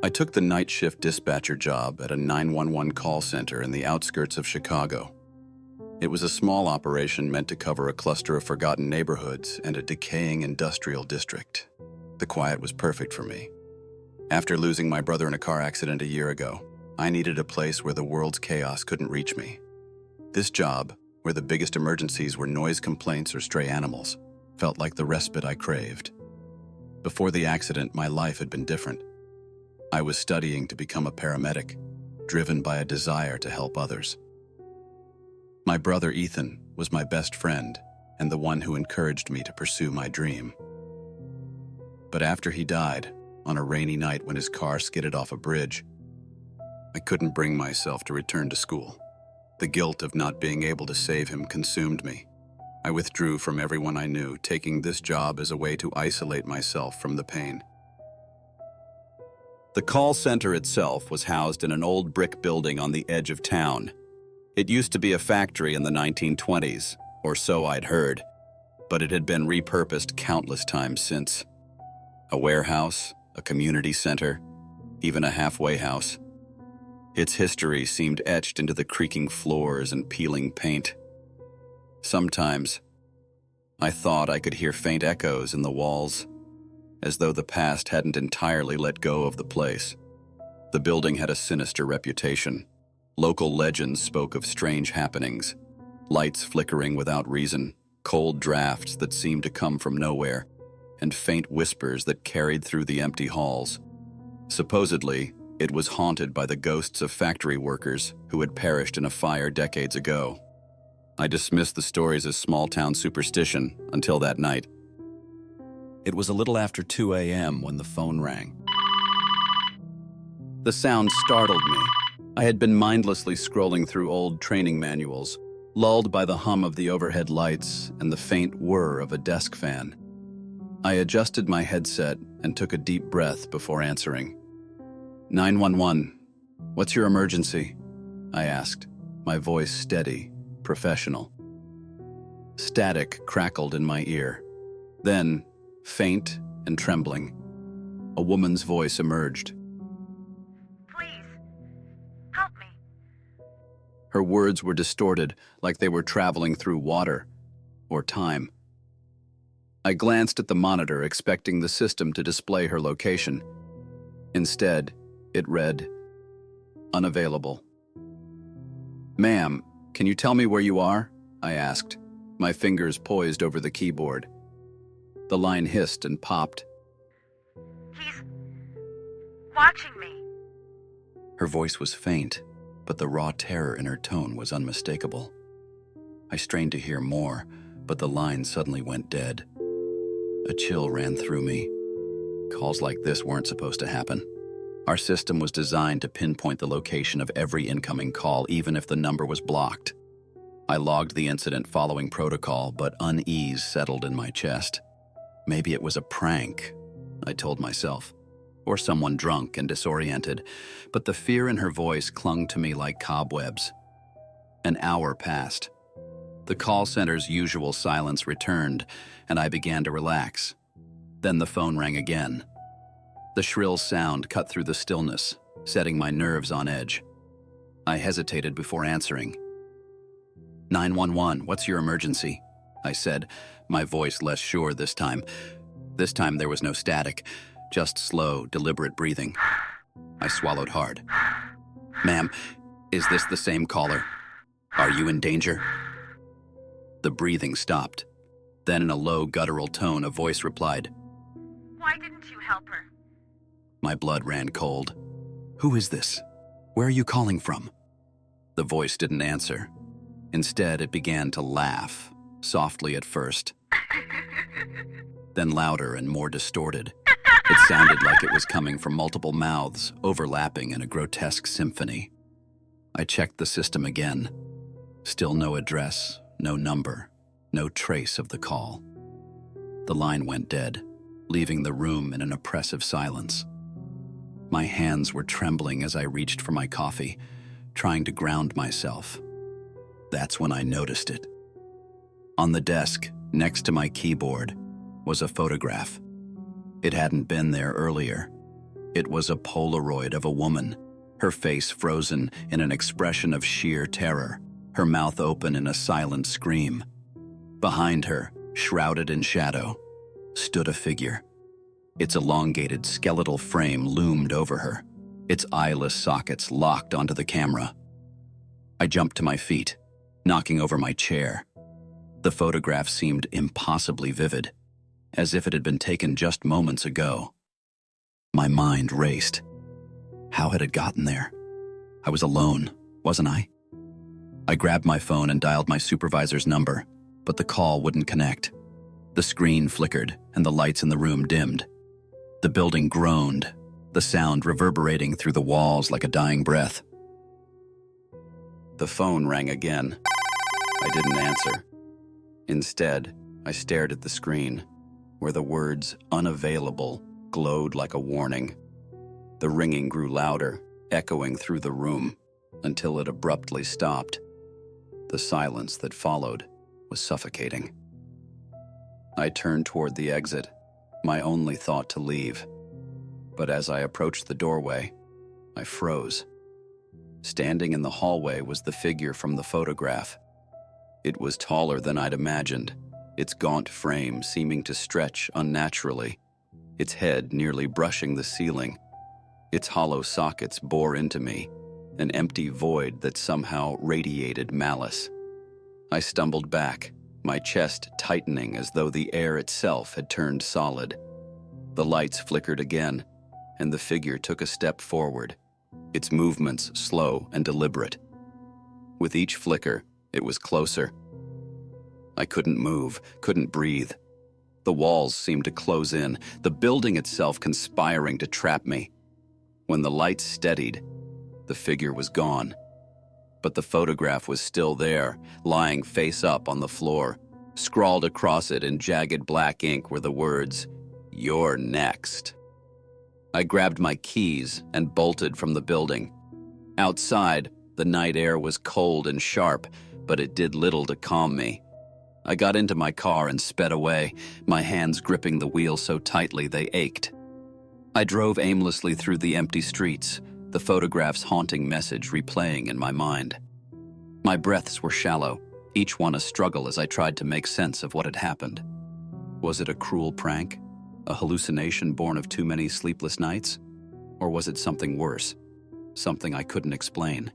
I took the night shift dispatcher job at a 911 call center in the outskirts of Chicago. It was a small operation meant to cover a cluster of forgotten neighborhoods and a decaying industrial district. The quiet was perfect for me. After losing my brother in a car accident a year ago, I needed a place where the world's chaos couldn't reach me. This job, where the biggest emergencies were noise complaints or stray animals, felt like the respite I craved. Before the accident, my life had been different. I was studying to become a paramedic, driven by a desire to help others. My brother Ethan was my best friend and the one who encouraged me to pursue my dream. But after he died, on a rainy night when his car skidded off a bridge, I couldn't bring myself to return to school. The guilt of not being able to save him consumed me. I withdrew from everyone I knew, taking this job as a way to isolate myself from the pain. The call center itself was housed in an old brick building on the edge of town. It used to be a factory in the 1920s, or so I'd heard, but it had been repurposed countless times since. A warehouse, a community center, even a halfway house. Its history seemed etched into the creaking floors and peeling paint. Sometimes, I thought I could hear faint echoes in the walls, as though the past hadn't entirely let go of the place. The building had a sinister reputation. Local legends spoke of strange happenings, lights flickering without reason, cold drafts that seemed to come from nowhere, and faint whispers that carried through the empty halls. Supposedly, it was haunted by the ghosts of factory workers who had perished in a fire decades ago. I dismissed the stories as small-town superstition until that night. It was a little after 2 a.m. when the phone rang. The sound startled me. I had been mindlessly scrolling through old training manuals, lulled by the hum of the overhead lights and the faint whir of a desk fan. I adjusted my headset and took a deep breath before answering. 911, what's your emergency? I asked, my voice steady, professional. Static crackled in my ear. Then, faint and trembling, a woman's voice emerged. Please, help me. Her words were distorted, like they were traveling through water or time. I glanced at the monitor, expecting the system to display her location. Instead, it read, unavailable. Ma'am, can you tell me where you are? I asked, my fingers poised over the keyboard. The line hissed and popped. He's watching me. Her voice was faint, but the raw terror in her tone was unmistakable. I strained to hear more, but the line suddenly went dead. A chill ran through me. Calls like this weren't supposed to happen. Our system was designed to pinpoint the location of every incoming call, even if the number was blocked. I logged the incident following protocol, but unease settled in my chest. Maybe it was a prank, I told myself, or someone drunk and disoriented, but the fear in her voice clung to me like cobwebs. An hour passed. The call center's usual silence returned, and I began to relax. Then the phone rang again. The shrill sound cut through the stillness, setting my nerves on edge. I hesitated before answering. 911, what's your emergency? I said, my voice less sure this time. This time there was no static, just slow, deliberate breathing. I swallowed hard. Ma'am, is this the same caller? Are you in danger? The breathing stopped. Then in a low, guttural tone, a voice replied, Why didn't you help her? My blood ran cold. Who is this? Where are you calling from? The voice didn't answer. Instead, it began to laugh, softly at first, then louder and more distorted. It sounded like it was coming from multiple mouths, overlapping in a grotesque symphony. I checked the system again. Still no address, no number, no trace of the call. The line went dead, leaving the room in an oppressive silence. My hands were trembling as I reached for my coffee, trying to ground myself. That's when I noticed it. On the desk, next to my keyboard, was a photograph. It hadn't been there earlier. It was a Polaroid of a woman, her face frozen in an expression of sheer terror, her mouth open in a silent scream. Behind her, shrouded in shadow, stood a figure. Its elongated skeletal frame loomed over her, its eyeless sockets locked onto the camera. I jumped to my feet, knocking over my chair. The photograph seemed impossibly vivid, as if it had been taken just moments ago. My mind raced. How had it gotten there? I was alone, wasn't I? I grabbed my phone and dialed my supervisor's number, but the call wouldn't connect. The screen flickered and the lights in the room dimmed. The building groaned, the sound reverberating through the walls like a dying breath. The phone rang again. I didn't answer. Instead, I stared at the screen, where the words "unavailable" glowed like a warning. The ringing grew louder, echoing through the room, until it abruptly stopped. The silence that followed was suffocating. I turned toward the exit, my only thought to leave. But as I approached the doorway, I froze. Standing in the hallway was the figure from the photograph. It was taller than I'd imagined, its gaunt frame seeming to stretch unnaturally, its head nearly brushing the ceiling. Its hollow sockets bore into me, an empty void that somehow radiated malice. I stumbled back, my chest tightening as though the air itself had turned solid. The lights flickered again, and the figure took a step forward, its movements slow and deliberate. With each flicker, it was closer. I couldn't move, couldn't breathe. The walls seemed to close in, the building itself conspiring to trap me. When the lights steadied, the figure was gone. But the photograph was still there, lying face up on the floor. Scrawled across it in jagged black ink were the words, "You're next." I grabbed my keys and bolted from the building. Outside, the night air was cold and sharp, but it did little to calm me. I got into my car and sped away, my hands gripping the wheel so tightly they ached. I drove aimlessly through the empty streets, the photograph's haunting message replaying in my mind. My breaths were shallow, each one a struggle as I tried to make sense of what had happened. Was it a cruel prank? A hallucination born of too many sleepless nights? Or was it something worse? Something I couldn't explain?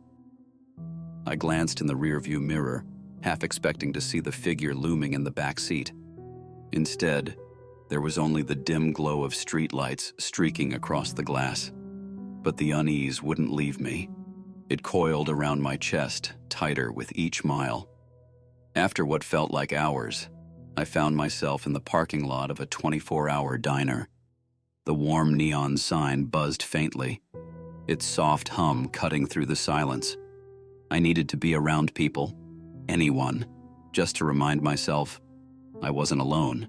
I glanced in the rearview mirror, half expecting to see the figure looming in the back seat. Instead, there was only the dim glow of streetlights streaking across the glass. But the unease wouldn't leave me. It coiled around my chest, tighter with each mile. After what felt like hours, I found myself in the parking lot of a 24-hour diner. The warm neon sign buzzed faintly, its soft hum cutting through the silence. I needed to be around people, anyone, just to remind myself I wasn't alone.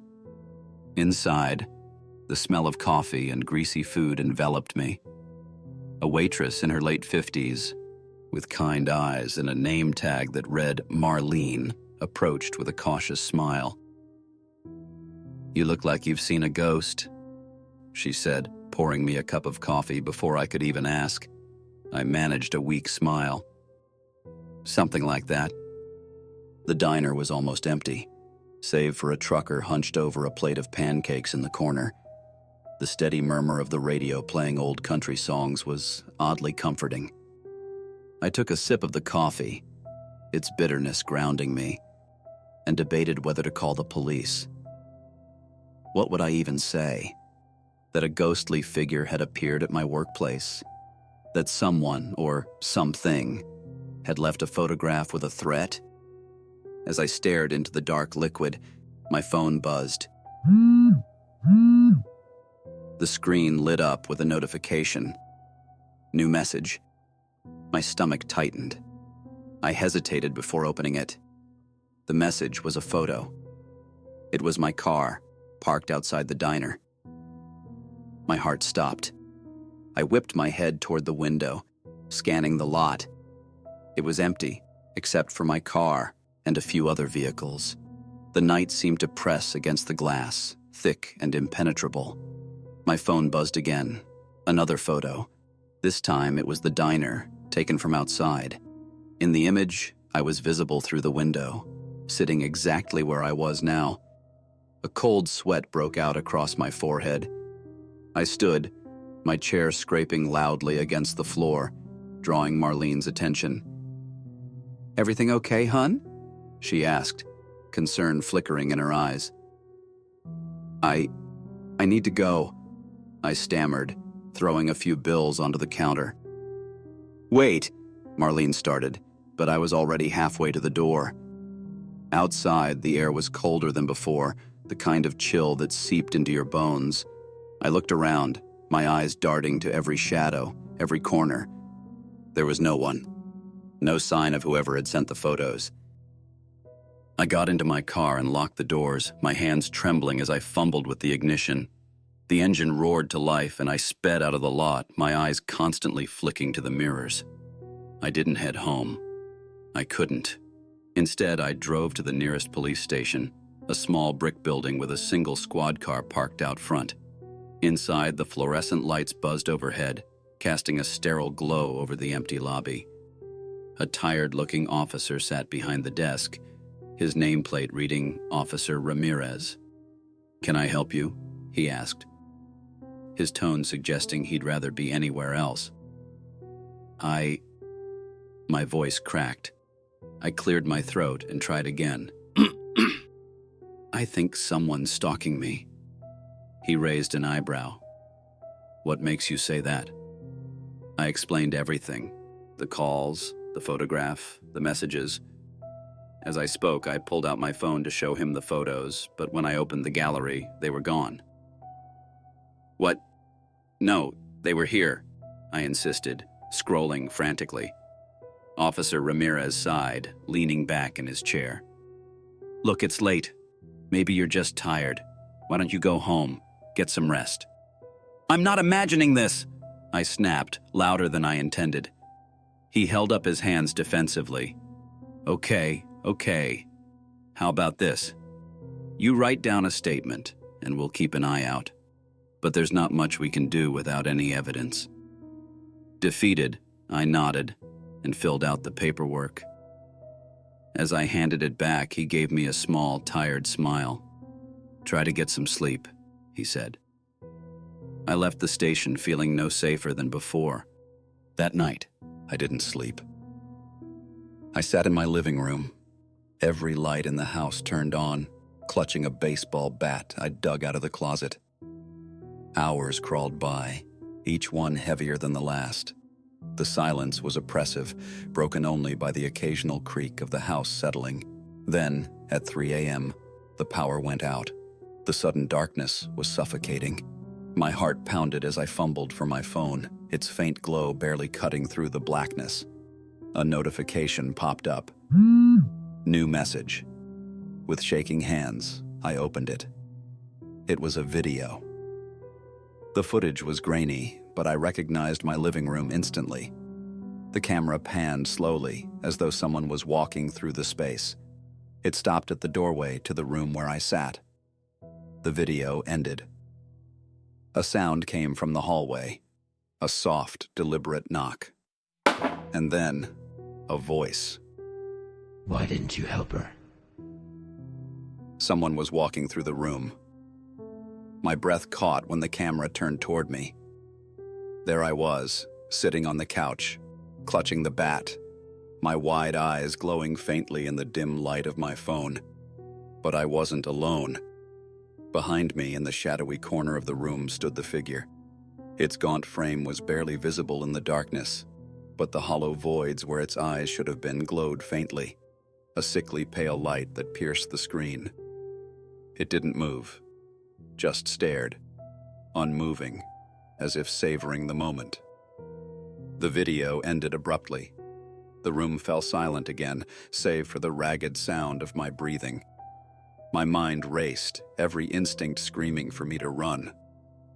Inside, the smell of coffee and greasy food enveloped me. A waitress in her late 50s, with kind eyes and a name tag that read Marlene, approached with a cautious smile. "You look like you've seen a ghost," she said, pouring me a cup of coffee before I could even ask. I managed a weak smile. "Something like that." The diner was almost empty, save for a trucker hunched over a plate of pancakes in the corner. The steady murmur of the radio playing old country songs was oddly comforting. I took a sip of the coffee, its bitterness grounding me, and debated whether to call the police. What would I even say? That a ghostly figure had appeared at my workplace? That someone, or something, had left a photograph with a threat? As I stared into the dark liquid, my phone buzzed. The screen lit up with a notification. New message. My stomach tightened. I hesitated before opening it. The message was a photo. It was my car, parked outside the diner. My heart stopped. I whipped my head toward the window, scanning the lot. It was empty, except for my car and a few other vehicles. The night seemed to press against the glass, thick and impenetrable. My phone buzzed again, Another photo. This time it was the diner, taken from outside. In the image, I was visible through the window, sitting exactly where I was now. A cold sweat broke out across my forehead. I stood, my chair scraping loudly against the floor, drawing Marlene's attention. "Everything okay, hun?" she asked, concern flickering in her eyes. I need to go," I stammered, throwing a few bills onto the counter. "Wait," Marlene started, but I was already halfway to the door. Outside, the air was colder than before, the kind of chill that seeped into your bones. I looked around, my eyes darting to every shadow, every corner. There was no one. No sign of whoever had sent the photos. I got into my car and locked the doors, my hands trembling as I fumbled with the ignition. The engine roared to life and I sped out of the lot, my eyes constantly flicking to the mirrors. I didn't head home. I couldn't. Instead, I drove to the nearest police station, a small brick building with a single squad car parked out front. Inside, the fluorescent lights buzzed overhead, casting a sterile glow over the empty lobby. A tired-looking officer sat behind the desk, his nameplate reading Officer Ramirez. "Can I help you?" he asked, his tone suggesting he'd rather be anywhere else. My voice cracked. I cleared my throat and tried again. "I think someone's stalking me." He raised an eyebrow. "What makes you say that?" I explained everything. The calls, the photograph, the messages. As I spoke, I pulled out my phone to show him the photos, but when I opened the gallery, they were gone. "What? No, they were here," I insisted, scrolling frantically. Officer Ramirez sighed, leaning back in his chair. "Look, it's late. Maybe you're just tired. Why don't you go home? Get some rest." "I'm not imagining this!" I snapped, louder than I intended. He held up his hands defensively. Okay. How about this? You write down a statement, and we'll keep an eye out. But there's not much we can do without any evidence." Defeated, I nodded and filled out the paperwork. As I handed it back, he gave me a small, tired smile. "Try to get some sleep," he said. I left the station feeling no safer than before. That night, I didn't sleep. I sat in my living room, every light in the house turned on, clutching a baseball bat I dug out of the closet. Hours crawled by, each one heavier than the last. The silence was oppressive, broken only by the occasional creak of the house settling. Then, at 3 a.m., the power went out. The sudden darkness was suffocating. My heart pounded as I fumbled for my phone, its faint glow barely cutting through the blackness. A notification popped up. New message. With shaking hands, I opened it. It was a video. The footage was grainy, but I recognized my living room instantly. The camera panned slowly, as though someone was walking through the space. It stopped at the doorway to the room where I sat. The video ended. A sound came from the hallway, a soft, deliberate knock. And then, a voice. "Why didn't you help her?" Someone was walking through the room. My breath caught when the camera turned toward me. There I was, sitting on the couch, clutching the bat, my wide eyes glowing faintly in the dim light of my phone. But I wasn't alone. Behind me, in the shadowy corner of the room, stood the figure. Its gaunt frame was barely visible in the darkness, but the hollow voids where its eyes should have been glowed faintly, a sickly pale light that pierced the screen. It didn't move, just stared, unmoving, as if savoring the moment. The video ended abruptly. The room fell silent again, save for the ragged sound of my breathing. My mind raced, every instinct screaming for me to run,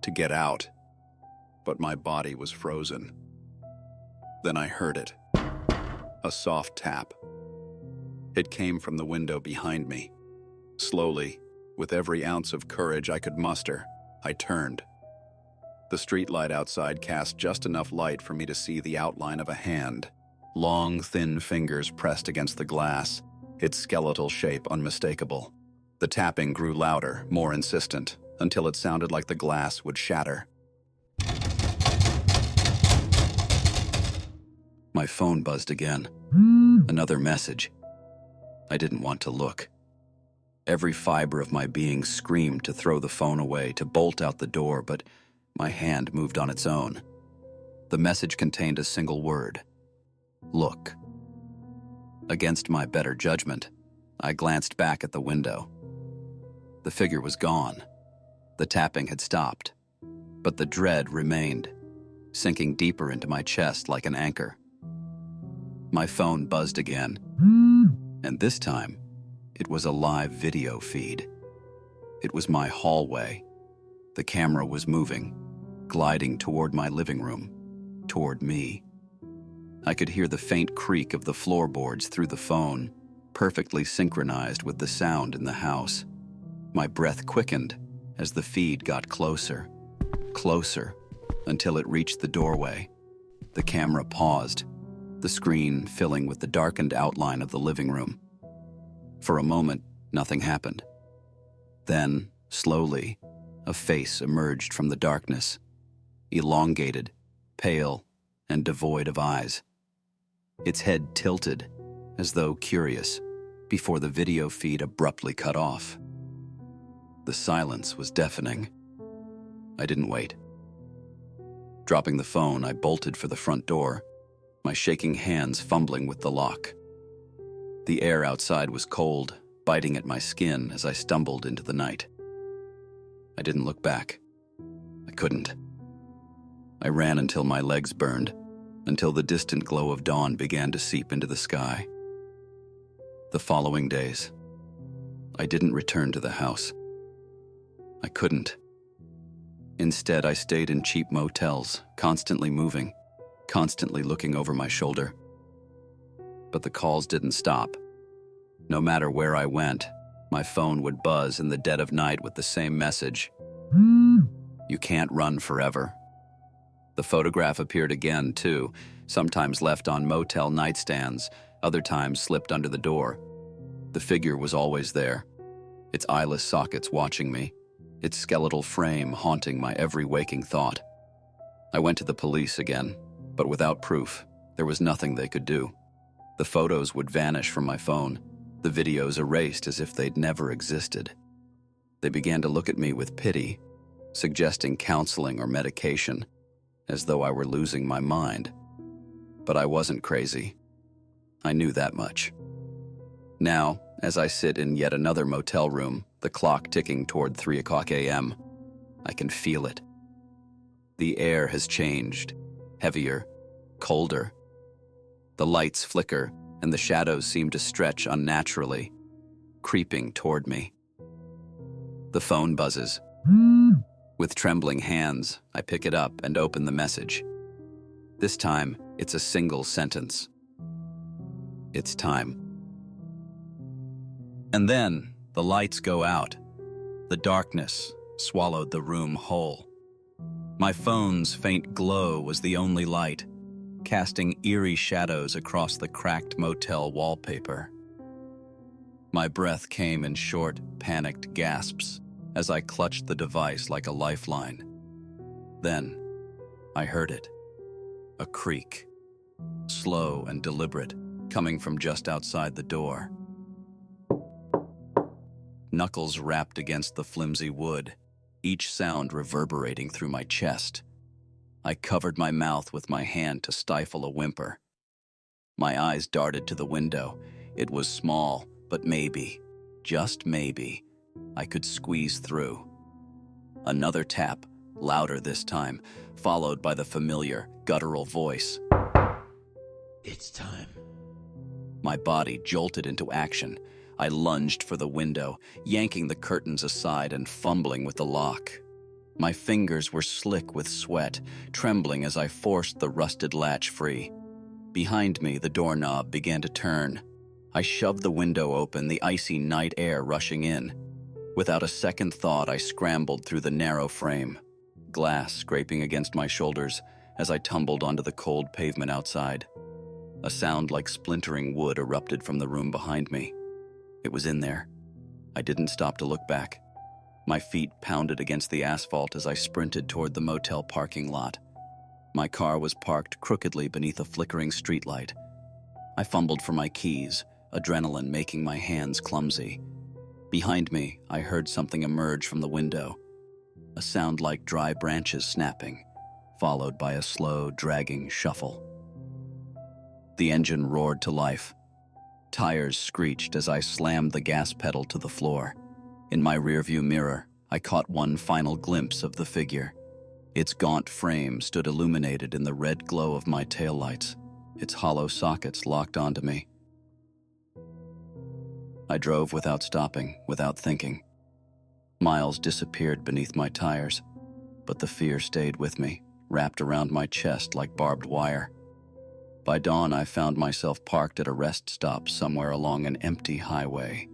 to get out. But my body was frozen. Then I heard it. A soft tap. It came from the window behind me. Slowly, with every ounce of courage I could muster, I turned. The streetlight outside cast just enough light for me to see the outline of a hand. Long, thin fingers pressed against the glass, its skeletal shape unmistakable. The tapping grew louder, more insistent, until it sounded like the glass would shatter. My phone buzzed again. Another message. I didn't want to look. Every fiber of my being screamed to throw the phone away, to bolt out the door, but my hand moved on its own. The message contained a single word. Look. Against my better judgment, I glanced back at the window. The figure was gone. The tapping had stopped, but the dread remained, sinking deeper into my chest like an anchor. My phone buzzed again, and this time, it was a live video feed. It was my hallway. The camera was moving, gliding toward my living room, toward me. I could hear the faint creak of the floorboards through the phone, perfectly synchronized with the sound in the house. My breath quickened as the feed got closer, closer, until it reached the doorway. The camera paused, the screen filling with the darkened outline of the living room. For a moment, nothing happened. Then, slowly, a face emerged from the darkness, elongated, pale, and devoid of eyes. Its head tilted, as though curious, before the video feed abruptly cut off. The silence was deafening. I didn't wait. Dropping the phone, I bolted for the front door, my shaking hands fumbling with the lock. The air outside was cold, biting at my skin as I stumbled into the night. I didn't look back. I couldn't. I ran until my legs burned, until the distant glow of dawn began to seep into the sky. The following days, I didn't return to the house. I couldn't. Instead, I stayed in cheap motels, constantly moving, constantly looking over my shoulder. But the calls didn't stop. No matter where I went, my phone would buzz in the dead of night with the same message. You can't run forever. The photograph appeared again, too, sometimes left on motel nightstands, other times slipped under the door. The figure was always there, its eyeless sockets watching me, its skeletal frame haunting my every waking thought. I went to the police again, but without proof. There was nothing they could do. The photos would vanish from my phone, the videos erased as if they'd never existed. They began to look at me with pity, suggesting counseling or medication, as though I were losing my mind. But I wasn't crazy. I knew that much. Now, as I sit in yet another motel room, the clock ticking toward 3:00 a.m., I can feel it. The air has changed, heavier, colder. The lights flicker, and the shadows seem to stretch unnaturally, creeping toward me. The phone buzzes. With trembling hands, I pick it up and open the message. This time, it's a single sentence. It's time. And then, the lights go out. The darkness swallowed the room whole. My phone's faint glow was the only light, casting eerie shadows across the cracked motel wallpaper. My breath came in short, panicked gasps as I clutched the device like a lifeline. Then, I heard it. A creak, slow and deliberate, coming from just outside the door. Knuckles rapped against the flimsy wood, each sound reverberating through my chest. I covered my mouth with my hand to stifle a whimper. My eyes darted to the window. It was small, but maybe, just maybe, I could squeeze through. Another tap, louder this time, followed by the familiar, guttural voice. It's time. My body jolted into action. I lunged for the window, yanking the curtains aside and fumbling with the lock. My fingers were slick with sweat, trembling as I forced the rusted latch free. Behind me, the doorknob began to turn. I shoved the window open, the icy night air rushing in. Without a second thought, I scrambled through the narrow frame. glass scraping against my shoulders as I tumbled onto the cold pavement outside. A sound like splintering wood erupted from the room behind me. It was in there. I didn't stop to look back. My feet pounded against the asphalt as I sprinted toward the motel parking lot. My car was parked crookedly beneath a flickering streetlight. I fumbled for my keys, adrenaline making my hands clumsy. Behind me, I heard something emerge from the window. A sound like dry branches snapping, followed by a slow, dragging shuffle. The engine roared to life. Tires screeched as I slammed the gas pedal to the floor. In my rearview mirror, I caught one final glimpse of the figure. Its gaunt frame stood illuminated in the red glow of my taillights, its hollow sockets locked onto me. I drove without stopping, without thinking. Miles disappeared beneath my tires, but the fear stayed with me, wrapped around my chest like barbed wire. By dawn, I found myself parked at a rest stop somewhere along an empty highway.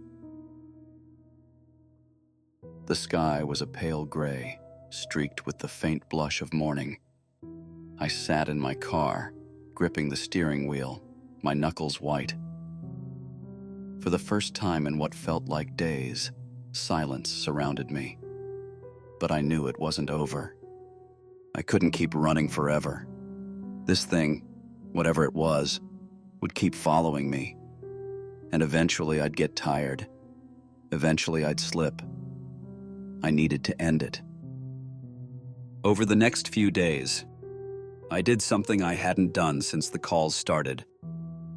The sky was a pale gray, streaked with the faint blush of morning. I sat in my car, gripping the steering wheel, my knuckles white. For the first time in what felt like days, silence surrounded me. But I knew it wasn't over. I couldn't keep running forever. This thing, whatever it was, would keep following me. And eventually I'd get tired. Eventually I'd slip. I needed to end it. Over the next few days, I did something I hadn't done since the calls started.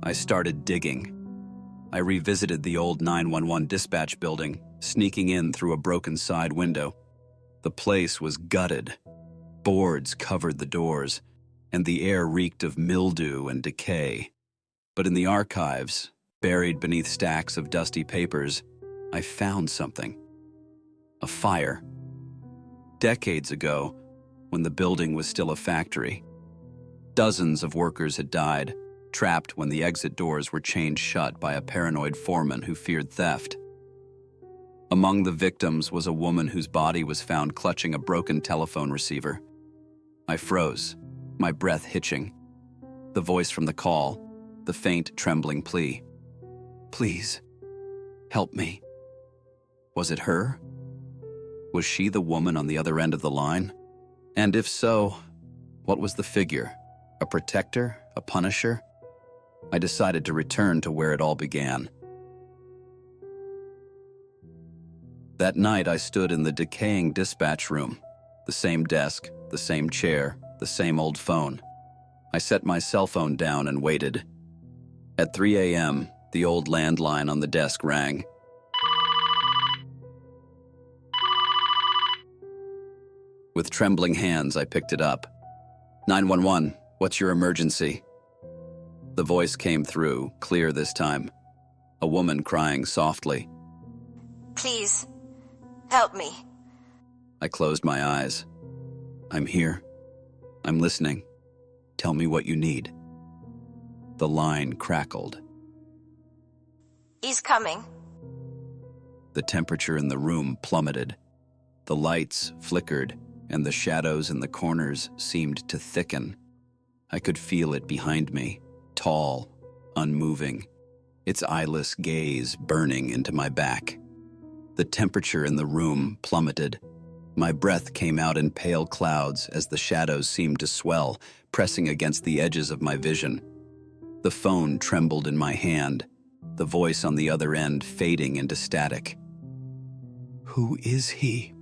I started digging. I revisited the old 911 dispatch building, sneaking in through a broken side window. The place was gutted. Boards covered the doors, and the air reeked of mildew and decay. But in the archives, buried beneath stacks of dusty papers, I found something. A fire. Decades ago, when the building was still a factory, dozens of workers had died, trapped when the exit doors were chained shut by a paranoid foreman who feared theft. Among the victims was a woman whose body was found clutching a broken telephone receiver. I froze, my breath hitching. The voice from the call, the faint, trembling plea. Please, help me. Was it her? Was she the woman on the other end of the line? And if so, what was the figure? A protector? A punisher? I decided to return to where it all began. That night I stood in the decaying dispatch room. The same desk, the same chair, the same old phone. I set my cell phone down and waited. At 3 a.m., the old landline on the desk rang. With trembling hands, I picked it up. 911, what's your emergency? The voice came through, clear this time. A woman crying softly. Please, help me. I closed my eyes. I'm here. I'm listening. Tell me what you need. The line crackled. He's coming. The temperature in the room plummeted. The lights flickered, and the shadows in the corners seemed to thicken. I could feel it behind me, tall, unmoving, its eyeless gaze burning into my back. The temperature in the room plummeted. My breath came out in pale clouds as the shadows seemed to swell, pressing against the edges of my vision. The phone trembled in my hand, the voice on the other end fading into static. "Who is he?"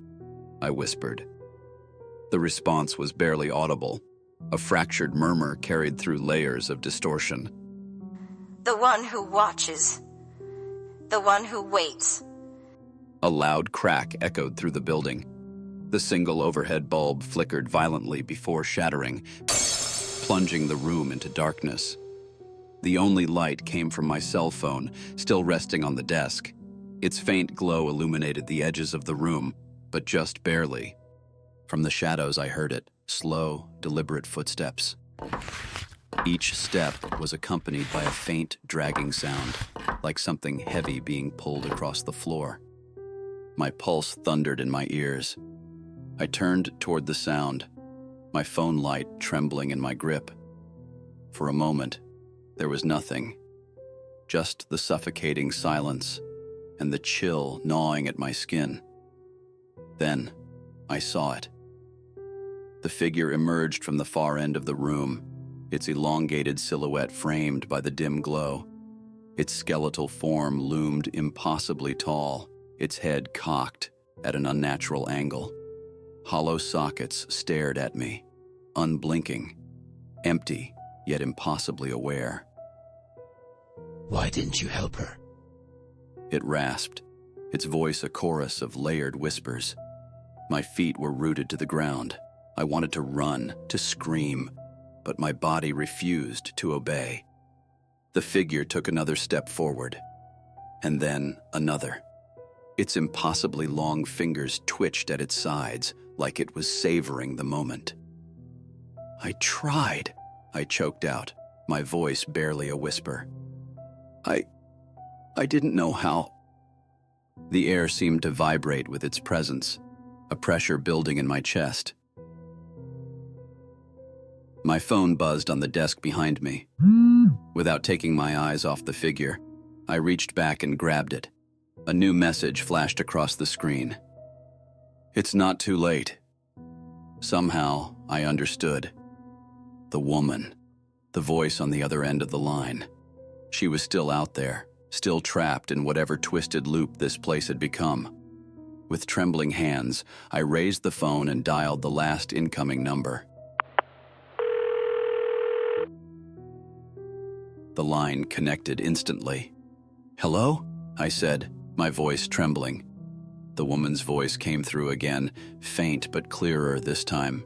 I whispered. The response was barely audible. A fractured murmur carried through layers of distortion. The one who watches. The one who waits. A loud crack echoed through the building. The single overhead bulb flickered violently before shattering, plunging the room into darkness. The only light came from my cell phone, still resting on the desk. Its faint glow illuminated the edges of the room, but just barely. From the shadows I heard it, slow, deliberate footsteps. Each step was accompanied by a faint, dragging sound, like something heavy being pulled across the floor. My pulse thundered in my ears. I turned toward the sound, my phone light trembling in my grip. For a moment, there was nothing, just the suffocating silence and the chill gnawing at my skin. Then, I saw it. The figure emerged from the far end of the room, its elongated silhouette framed by the dim glow. Its skeletal form loomed impossibly tall, its head cocked at an unnatural angle. Hollow sockets stared at me, unblinking, empty yet impossibly aware. Why didn't you help her? It rasped, its voice a chorus of layered whispers. My feet were rooted to the ground. I wanted to run, to scream, but my body refused to obey. The figure took another step forward, and then another. Its impossibly long fingers twitched at its sides, like it was savoring the moment. I tried, I choked out, my voice barely a whisper. I didn't know how. The air seemed to vibrate with its presence, a pressure building in my chest. My phone buzzed on the desk behind me. Without taking my eyes off the figure, I reached back and grabbed it. A new message flashed across the screen. It's not too late. Somehow, I understood. The woman, the voice on the other end of the line. She was still out there, still trapped in whatever twisted loop this place had become. With trembling hands, I raised the phone and dialed the last incoming number. The line connected instantly. "Hello?" I said, my voice trembling. The woman's voice came through again, faint but clearer this time.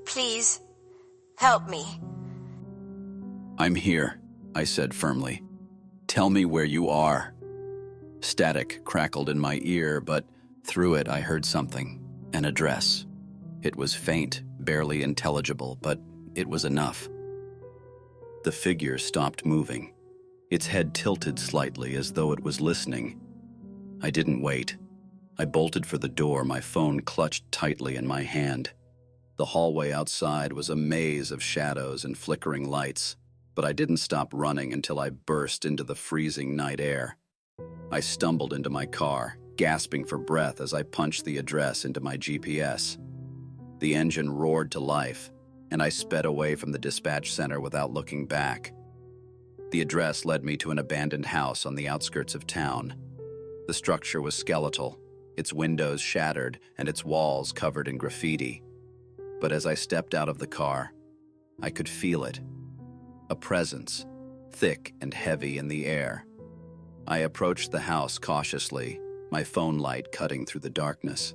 Please, help me. "I'm here," I said firmly. "Tell me where you are." Static crackled in my ear, but through it I heard something, an address. It was faint, barely intelligible, but it was enough. The figure stopped moving. Its head tilted slightly as though it was listening. I didn't wait. I bolted for the door, my phone clutched tightly in my hand. The hallway outside was a maze of shadows and flickering lights, but I didn't stop running until I burst into the freezing night air. I stumbled into my car, gasping for breath as I punched the address into my GPS. The engine roared to life, and I sped away from the dispatch center without looking back. The address led me to an abandoned house on the outskirts of town. The structure was skeletal, its windows shattered and its walls covered in graffiti. But as I stepped out of the car, I could feel it. A presence, thick and heavy in the air. I approached the house cautiously, my phone light cutting through the darkness.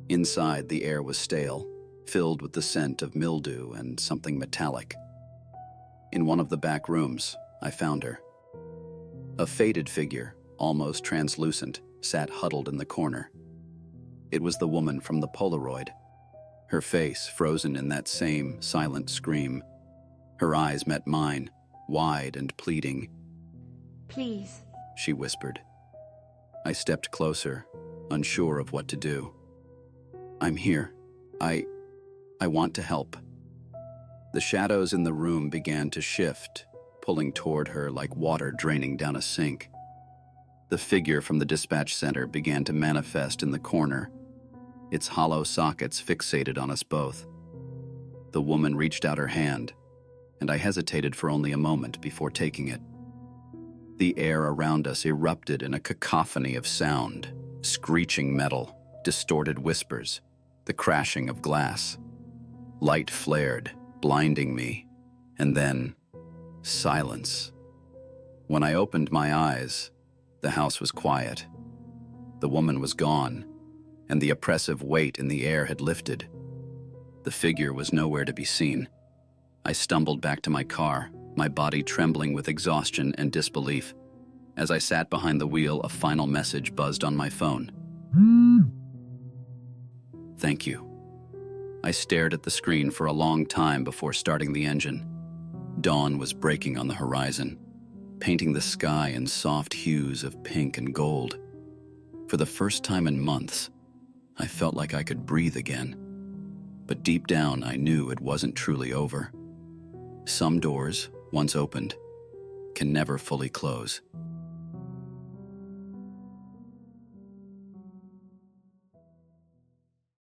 Inside, the air was stale, filled with the scent of mildew and something metallic. In one of the back rooms, I found her. A faded figure, almost translucent, sat huddled in the corner. It was the woman from the Polaroid, her face frozen in that same silent scream. Her eyes met mine, wide and pleading. Please, she whispered. I stepped closer, unsure of what to do. I'm here. I want to help. The shadows in the room began to shift, pulling toward her like water draining down a sink. The figure from the dispatch center began to manifest in the corner, its hollow sockets fixated on us both. The woman reached out her hand, and I hesitated for only a moment before taking it. The air around us erupted in a cacophony of sound, screeching metal, distorted whispers, the crashing of glass. Light flared, blinding me, and then silence. When I opened my eyes, the house was quiet. The woman was gone, and the oppressive weight in the air had lifted. The figure was nowhere to be seen. I stumbled back to my car, my body trembling with exhaustion and disbelief. As I sat behind the wheel, a final message buzzed on my phone. Thank you. I stared at the screen for a long time before starting the engine. Dawn was breaking on the horizon, painting the sky in soft hues of pink and gold. For the first time in months, I felt like I could breathe again. But deep down, I knew it wasn't truly over. Some doors, once opened, can never fully close.